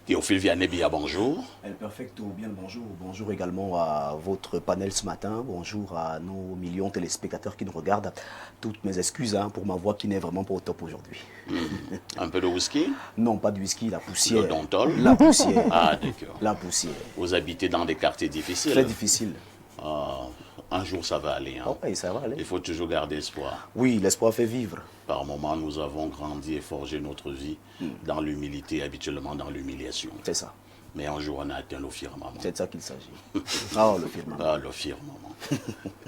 Théophile Vianney-Bia, bonjour. El Perfecto, bien le bonjour. Bonjour également à votre panel ce matin. Bonjour à nos millions de téléspectateurs qui nous regardent. Toutes mes excuses pour ma voix qui n'est vraiment pas au top aujourd'hui. Un peu de whisky? Non, pas de whisky, la poussière. Le Dontol? La poussière. Ah, d'accord. La poussière. Vous habitez dans des quartiers difficiles? Très difficile. Ah, un jour, ça va aller. Hein. Oui, ça va aller. Il faut toujours garder espoir. Oui, l'espoir fait vivre. Par moments, nous avons grandi et forgé notre vie dans l'humilité, habituellement dans l'humiliation. C'est ça. Mais un jour, on a atteint le firmament. C'est de ça qu'il s'agit. Ah, le firmament. Ah, le firmament.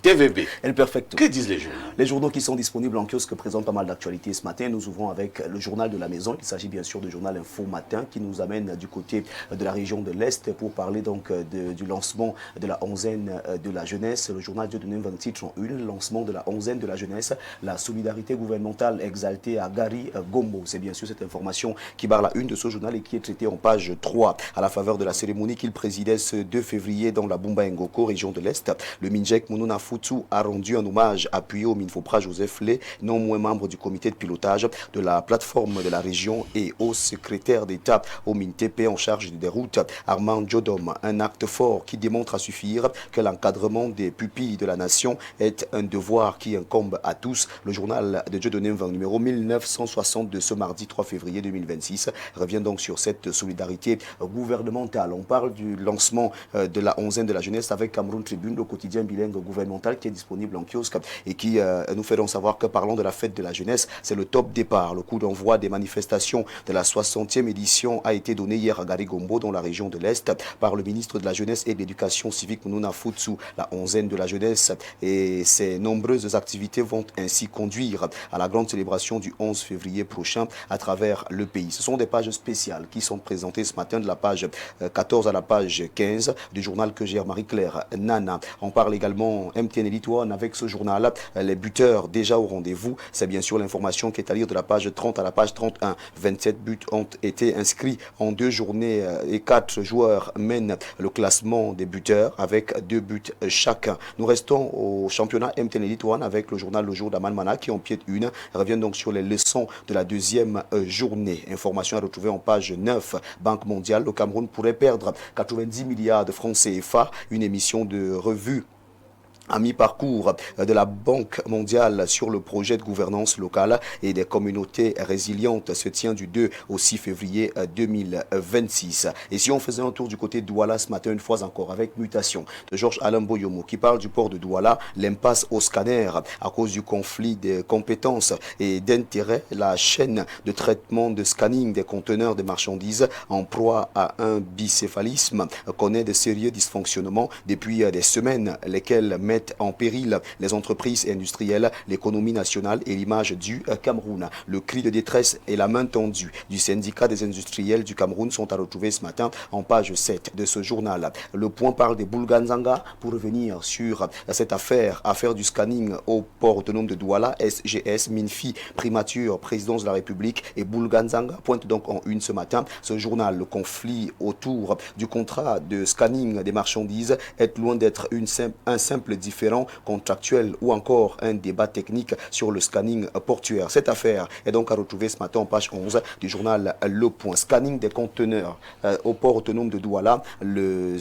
TVB. El Perfecto. Que disent les journaux? Les journaux qui sont disponibles en kiosque présentent pas mal d'actualités ce matin. Nous ouvrons avec le journal de la maison. Il s'agit bien sûr du journal Info Matin qui nous amène du côté de la région de l'Est pour parler donc du lancement de la onzaine de la jeunesse. Le journal de donne 20 titres en une, lancement de la onzaine de la jeunesse, la solidarité gouvernementale exaltée à Gary Gombo. C'est bien sûr cette information qui barre la une de ce journal et qui est traitée en page 3 à la faveur de la cérémonie qu'il présidait ce 2 février dans la Bumba Ngoko, région de l'Est. Le Minjek Mounouna Foutou a rendu un hommage appuyé au Minfopra Joseph Lé, non moins membre du comité de pilotage de la plateforme de la région, et au secrétaire d'État au MINTP en charge des routes, Armand Djodom. Un acte fort qui démontre à suffire que l'encadrement des pupilles de la nation est un devoir qui incombe à tous. Le journal de Dieudonné Mvang numéro 1960 de ce mardi 3 février 2026 revient donc sur cette solidarité gouvernementale. On parle du lancement de la onzaine de la jeunesse avec Cameroun Tribune, le quotidien bilingue gouvernemental qui est disponible en kiosque et qui nous fait donc savoir que parlant de la fête de la jeunesse, c'est le top départ. Le coup d'envoi des manifestations de la 60e édition a été donné hier à Gary-Gombo dans la région de l'Est par le ministre de la Jeunesse et de l'Éducation civique Mounouna Foutsou. La onzaine de la jeunesse et ses nombreuses activités vont ainsi conduire à la grande célébration du 11 février prochain à travers le pays. Ce sont des pages spéciales qui sont présentées ce matin de la page 14 à la page 15 du journal que gère Marie-Claire Nana. On parle également MTN Elite One avec ce journal, les buteurs déjà au rendez-vous. C'est bien sûr l'information qui est à lire de la page 30 à la page 31. 27 buts ont été inscrits en 2 journées et 4 joueurs mènent le classement des buteurs avec 2 buts chacun. Nous restons au championnat MTN Elite One avec le journal Le Jour d'Aman Mana qui en pied une revient donc sur les leçons de la deuxième journée. Information à retrouver en page 9. Banque mondiale, le Cameroun pourrait perdre 90 milliards de francs CFA. Une émission de revue à mi-parcours de la Banque mondiale sur le projet de gouvernance locale et des communautés résilientes se tient du 2 au 6 février 2026. Et si on faisait un tour du côté de Douala ce matin, une fois encore, avec Mutation de Georges Alain Boyomo qui parle du port de Douala, l'impasse au scanner à cause du conflit des compétences et d'intérêts, la chaîne de traitement de scanning des conteneurs de marchandises en proie à un bicéphalisme connaît de sérieux dysfonctionnements depuis des semaines, lesquels mettent en péril les entreprises industrielles, l'économie nationale et l'image du Cameroun. Le cri de détresse et la main tendue du syndicat des industriels du Cameroun sont à retrouver ce matin en page 7 de ce journal. Le Point parle des Boulganzanga pour revenir sur cette affaire du scanning au port autonome de Douala. SGS, Minfi, Primature, Présidence de la République et Boulganzanga pointe donc en une ce matin ce journal. Le conflit autour du contrat de scanning des marchandises est loin d'être un simple différent contractuel ou encore un débat technique sur le scanning portuaire. Cette affaire est donc à retrouver ce matin en page 11 du journal Le Point. Scanning des conteneurs au port autonome de Douala. Le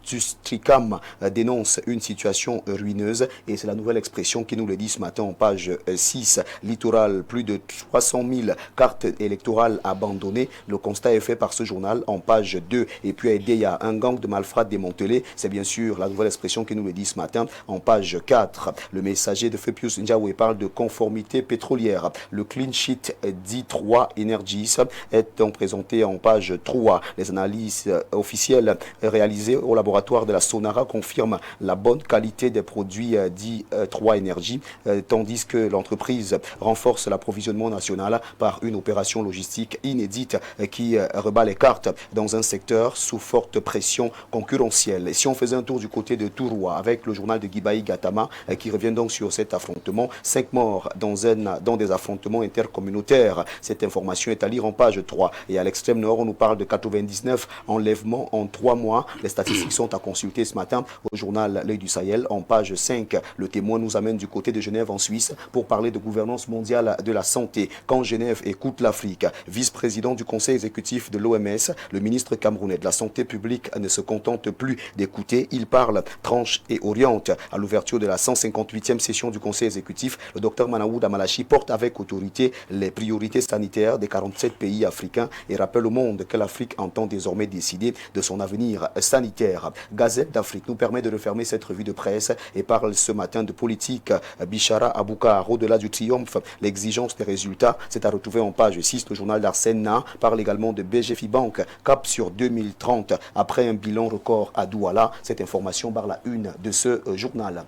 Industricam dénonce une situation ruineuse et c'est la nouvelle expression qui nous le dit ce matin en page 6. Littoral, plus de 300 000 cartes électorales abandonnées. Le constat est fait par ce journal en page 2. Et puis il y a un gang de malfrats démantelé. C'est bien sûr la nouvelle expression qui nous le dit ce matin en page 4. Le messager de Fepius Ndiawe parle de conformité pétrolière. Le clean sheet dit 3 Energies est donc présenté en page 3. Les analyses officielles réalisées au laboratoire de la Sonara confirme la bonne qualité des produits dits 3 Énergie, tandis que l'entreprise renforce l'approvisionnement national par une opération logistique inédite qui rebat les cartes dans un secteur sous forte pression concurrentielle. Et si on faisait un tour du côté de Touroua avec le journal de Guibaï Gatama qui revient donc sur cet affrontement, 5 morts dans des affrontements intercommunautaires. Cette information est à lire en page 3. Et à l'extrême nord, on nous parle de 99 enlèvements en 3 mois. Les statistiques sont sont à consulter ce matin au journal L'Œil du Sahel. En page 5, le témoin nous amène du côté de Genève en Suisse pour parler de gouvernance mondiale de la santé. Quand Genève écoute l'Afrique, vice-président du conseil exécutif de l'OMS, le ministre camerounais de la santé publique ne se contente plus d'écouter. Il parle, tranche et oriente. À l'ouverture de la 158e session du conseil exécutif, le docteur Manaouda Malachi porte avec autorité les priorités sanitaires des 47 pays africains et rappelle au monde que l'Afrique entend désormais décider de son avenir sanitaire. Gazette d'Afrique nous permet de refermer cette revue de presse et parle ce matin de politique. Bichara Aboukar, au-delà du triomphe, l'exigence des résultats, c'est à retrouver en page 6. Le journal d'Arsène Na parle également de BGFI Bank, cap sur 2030, après un bilan record à Douala. Cette information barre la une de ce journal.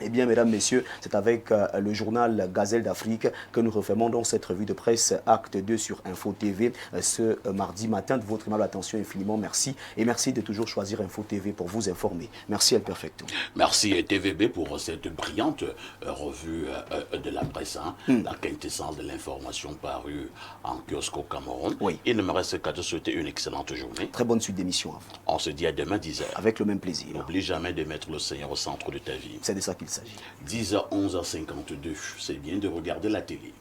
Eh bien, mesdames, messieurs, c'est avec le journal Gazelle d'Afrique que nous refermons donc cette revue de presse Acte 2 sur Info TV ce mardi matin. De votre aimable attention, infiniment merci. Et merci de toujours choisir Info TV pour vous informer. Merci, El Perfecto. Merci, TVB, pour cette brillante revue de la presse, la quintessence de l'information parue en kiosque au Cameroun. Oui. Il ne me reste qu'à te souhaiter une excellente journée. Très bonne suite d'émission à vous. On se dit à demain 10h. Avec le même plaisir. N'oublie jamais de mettre le Seigneur au centre de ta vie. C'est de ça qu'il s'agit. 10h, 11h52, c'est bien de regarder la télé.